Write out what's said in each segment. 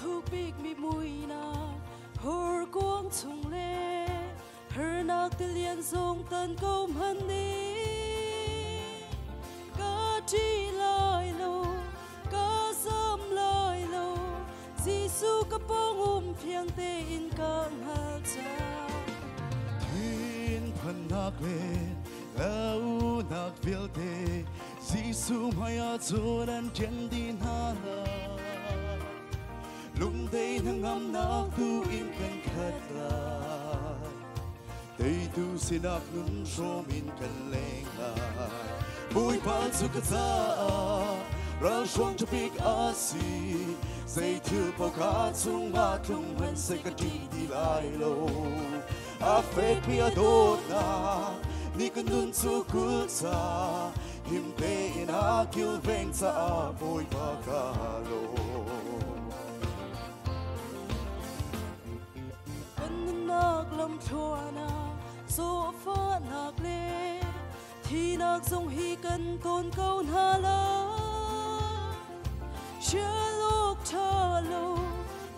thu big mi mùi na hur quang chung lê hur nak ti liên dòng tân công hân đi ca chi lai lo ca sớm lai lo Giêsu ka pong phiang te in kang ha cha thuyền phan nak le lau nak vil te Giêsu maya chuan chen din ha lung day nang am nak tu in kan khat la day tu sinak nun som in kan leng la bui pa chu ka cha ra shong to big asi say tu po ka chung ma chung man say ka di lai lo a fake me a dot na ni kan nun chu ku cha him te in a kil veng cha a bui pa ka lo lam thua na so fa nak le thi nak song hi kan ton kaun ha la chia lok tha lo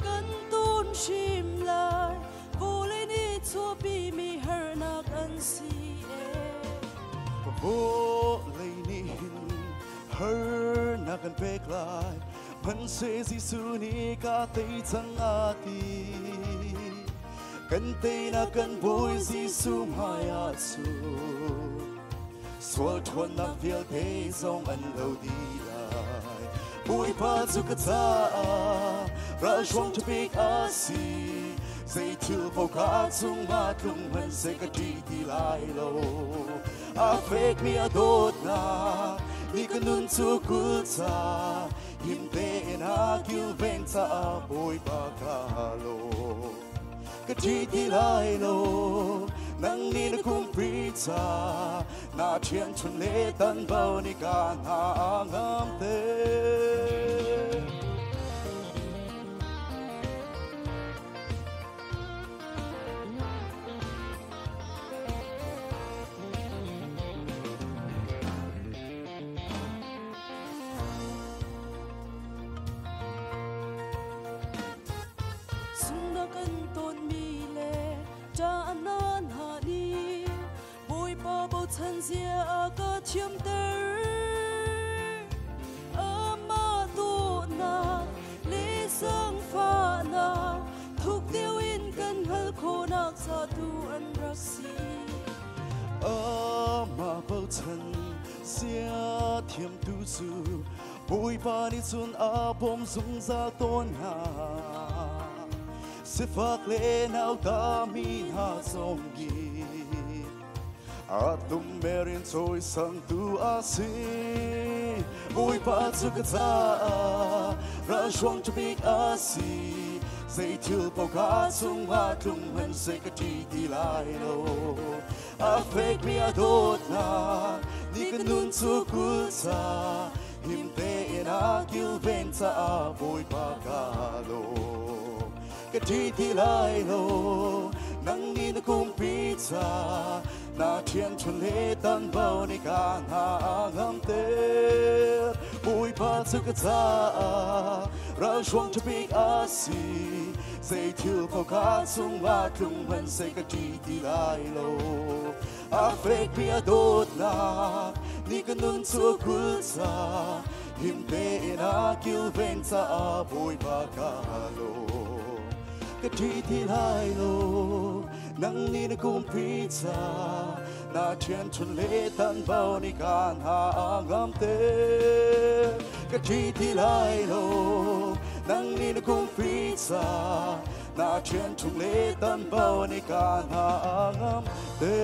kan ton shim lai vô le ni chua bi mi har nak an si vô le ni har nak an pek lai man se Giêsu ni ka te chang a ti kan te na kan boy Giêsu maya chu swal thon na feel te song an lo di lai boy pa chu ka cha ra shong to big asi say tu po ka chung ma chung man say ka di lai lo a fake me a dot na ni kan nun chu ku cha him te na kil veng cha boy pa ka lo ka di lai lo nang ni na kum prita na chen chun le tan bao ni ka na ngam te kan ton mi le cha anan ha ni boy pa bo chan zia a ka thiam ter ama tu na le sang fa na thuk tiêu in kan hal kho nak sa tu an ra si ama bo chan zia thiam tu su boy pa ni chun a bom sung za ton ha se phak le nau ta mi ha som gi a tum merin choi sang tu a si boy pa chu ka cha ra shong to big a si say til po ka chung ma chung man say ka di lai lo a fake me a dot na ni kan nun chu ku cha him te in a kil ven cha a boy pa ka lo ka di lai lo nang ni na kum pizza na thian chun le tan bao ni ka na ngam te bui pa chu ka cha ra shong to big asi say til po ka chung ma chung man say ka di lai lo a fake me a dot na ni kan nun chu ku cha him te na kil ven cha a bui pa ka lo ka di lai lo nang ni na kum pizza na thian chun le tan bao ni ka na ngam te ka di lai lo nang ni na kum pizza na thian chun le tan bao ni ka na ngam te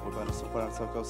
Urbano Super Circle